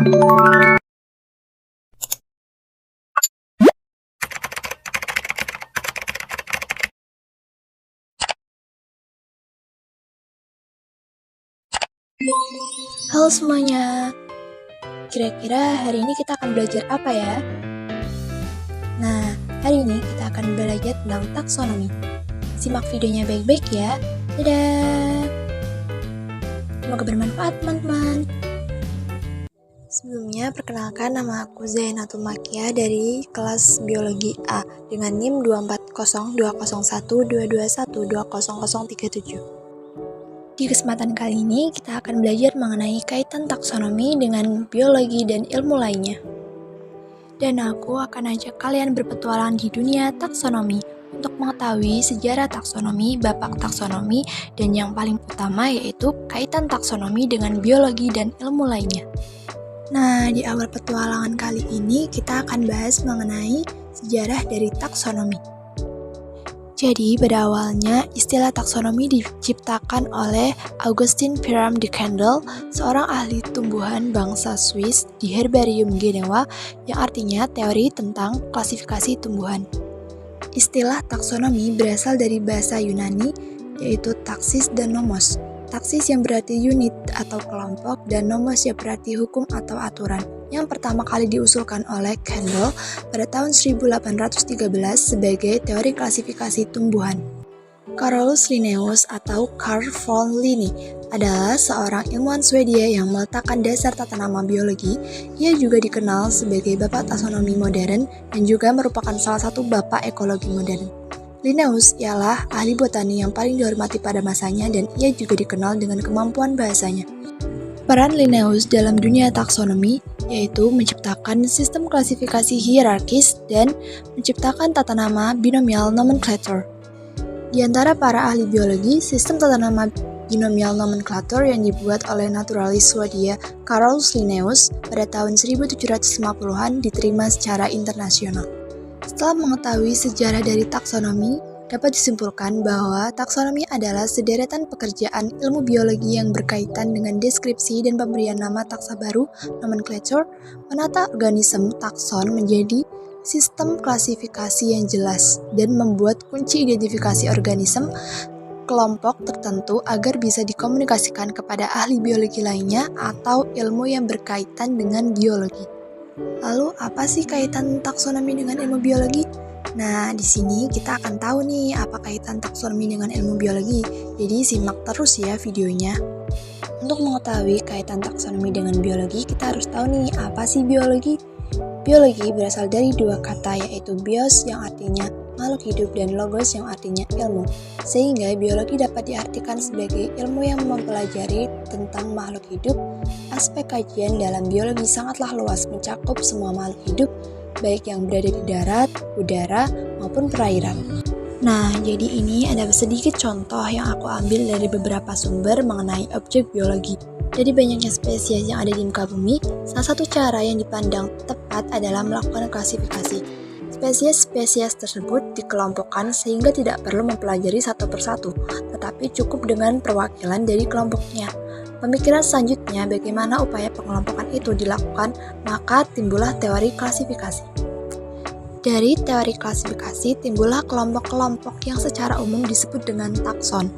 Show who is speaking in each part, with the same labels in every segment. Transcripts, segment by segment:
Speaker 1: Halo semuanya, kira-kira hari ini kita akan belajar apa ya? Nah, hari ini kita akan belajar tentang taksonomi. Simak videonya baik-baik ya. Dadah! Semoga bermanfaat teman-teman. Sebelumnya, perkenalkan nama aku Zainatul Makia dari kelas Biologi A dengan NIM 24020121221200037. Di kesempatan kali ini, kita akan belajar mengenai kaitan taksonomi dengan biologi dan ilmu lainnya. Dan aku akan ajak kalian berpetualang di dunia taksonomi untuk mengetahui sejarah taksonomi, bapak taksonomi, dan yang paling utama yaitu kaitan taksonomi dengan biologi dan ilmu lainnya. Nah, di awal petualangan kali ini kita akan bahas mengenai sejarah dari taksonomi. Jadi, pada awalnya, istilah taksonomi diciptakan oleh Augustin Piram de Candolle, seorang ahli tumbuhan bangsa Swiss di Herbarium Genewa, yang artinya teori tentang klasifikasi tumbuhan. Istilah taksonomi berasal dari bahasa Yunani, yaitu taksis dan nomos. Taksis yang berarti unit atau kelompok, dan nomos yang berarti hukum atau aturan, yang pertama kali diusulkan oleh Candolle pada tahun 1813 sebagai teori klasifikasi tumbuhan. Carolus Linnaeus atau Carl von Linné adalah seorang ilmuwan Swedia yang meletakkan dasar tata nama biologi. Ia juga dikenal sebagai bapak taksonomi modern dan juga merupakan salah satu bapak ekologi modern. Linnaeus ialah ahli botani yang paling dihormati pada masanya dan ia juga dikenal dengan kemampuan bahasanya. Peran Linnaeus dalam dunia taksonomi yaitu menciptakan sistem klasifikasi hierarkis dan menciptakan tata nama binomial nomenclature. Di antara para ahli biologi, sistem tata nama binomial nomenclature yang dibuat oleh naturalis Swedia Carolus Linnaeus pada tahun 1750-an diterima secara internasional. Setelah mengetahui sejarah dari taksonomi, dapat disimpulkan bahwa taksonomi adalah sederetan pekerjaan ilmu biologi yang berkaitan dengan deskripsi dan pemberian nama taksa baru, nomenclature, menata organisme takson menjadi sistem klasifikasi yang jelas, dan membuat kunci identifikasi organisme kelompok tertentu agar bisa dikomunikasikan kepada ahli biologi lainnya atau ilmu yang berkaitan dengan biologi. Lalu, apa sih kaitan taksonomi dengan ilmu biologi? Nah, di sini kita akan tahu nih apa kaitan taksonomi dengan ilmu biologi. Jadi, simak terus ya videonya. Untuk mengetahui kaitan taksonomi dengan biologi, kita harus tahu nih apa sih biologi. Biologi berasal dari dua kata, yaitu bios yang artinya makhluk hidup dan logos yang artinya ilmu. Sehingga biologi dapat diartikan sebagai ilmu yang mempelajari tentang makhluk hidup. Aspek kajian dalam biologi sangatlah luas, mencakup semua makhluk hidup, baik yang berada di darat, udara, maupun perairan. Nah, jadi ini ada sedikit contoh yang aku ambil dari beberapa sumber mengenai objek biologi. Dari banyaknya spesies yang ada di muka bumi, salah satu cara yang dipandang tepat adalah melakukan klasifikasi. Spesies-spesies tersebut dikelompokkan sehingga tidak perlu mempelajari satu persatu, tetapi cukup dengan perwakilan dari kelompoknya. Pemikiran selanjutnya bagaimana upaya pengelompokan itu dilakukan, maka timbullah teori klasifikasi. Dari teori klasifikasi timbullah kelompok-kelompok yang secara umum disebut dengan takson.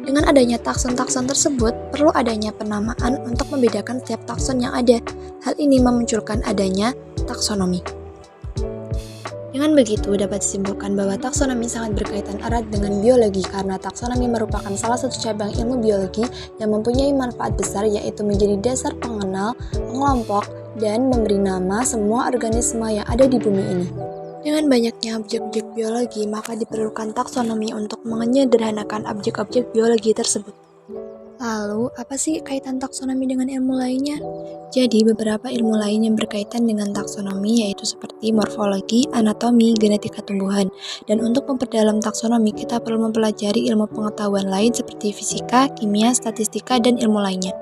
Speaker 1: Dengan adanya takson-takson tersebut, perlu adanya penamaan untuk membedakan setiap takson yang ada. Hal ini memunculkan adanya taksonomi. Dengan begitu, dapat disimpulkan bahwa taksonomi sangat berkaitan erat dengan biologi karena taksonomi merupakan salah satu cabang ilmu biologi yang mempunyai manfaat besar, yaitu menjadi dasar pengenal, pengelompok, dan memberi nama semua organisme yang ada di bumi ini. Dengan banyaknya objek-objek biologi, maka diperlukan taksonomi untuk menyederhanakan objek-objek biologi tersebut. Lalu, apa sih kaitan taksonomi dengan ilmu lainnya? Jadi, beberapa ilmu lain yang berkaitan dengan taksonomi yaitu seperti morfologi, anatomi, genetika tumbuhan. Dan untuk memperdalam taksonomi, kita perlu mempelajari ilmu pengetahuan lain seperti fisika, kimia, statistika, dan ilmu lainnya.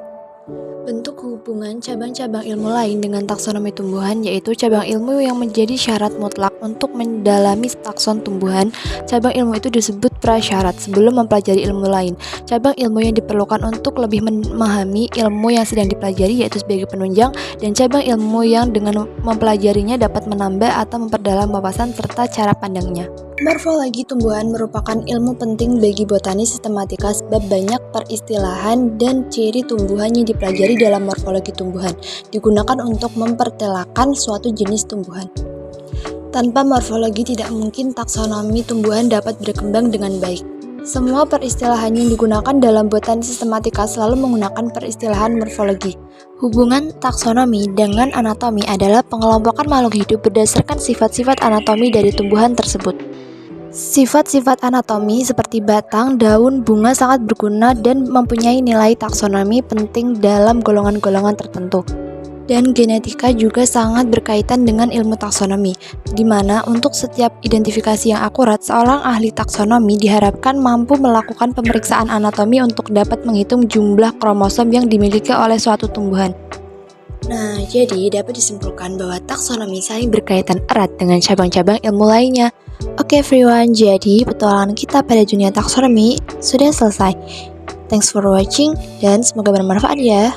Speaker 1: Bentuk hubungan cabang-cabang ilmu lain dengan taksonomi tumbuhan yaitu cabang ilmu yang menjadi syarat mutlak untuk mendalami takson tumbuhan. Cabang ilmu itu disebut prasyarat sebelum mempelajari ilmu lain. Cabang ilmu yang diperlukan untuk lebih memahami ilmu yang sedang dipelajari yaitu sebagai penunjang, dan cabang ilmu yang dengan mempelajarinya dapat menambah atau memperdalam wawasan serta cara pandangnya. Morfologi tumbuhan merupakan ilmu penting bagi botani sistematika sebab banyak peristilahan dan ciri tumbuhan yang dipelajari dalam morfologi tumbuhan digunakan untuk mempertelakan suatu jenis tumbuhan. Tanpa morfologi tidak mungkin taksonomi tumbuhan dapat berkembang dengan baik. Semua peristilahan yang digunakan dalam botani sistematika selalu menggunakan peristilahan morfologi. Hubungan taksonomi dengan anatomi adalah pengelompokan makhluk hidup berdasarkan sifat-sifat anatomi dari tumbuhan tersebut. Sifat-sifat anatomi seperti batang, daun, bunga sangat berguna dan mempunyai nilai taksonomi penting dalam golongan-golongan tertentu. Dan genetika juga sangat berkaitan dengan ilmu taksonomi, di mana untuk setiap identifikasi yang akurat, seorang ahli taksonomi diharapkan mampu melakukan pemeriksaan anatomi untuk dapat menghitung jumlah kromosom yang dimiliki oleh suatu tumbuhan. Nah, jadi dapat disimpulkan bahwa taksonomi saling berkaitan erat dengan cabang-cabang ilmu lainnya. Oke everyone, jadi petualangan kita pada dunia taksonomi sudah selesai. Thanks for watching dan semoga bermanfaat ya.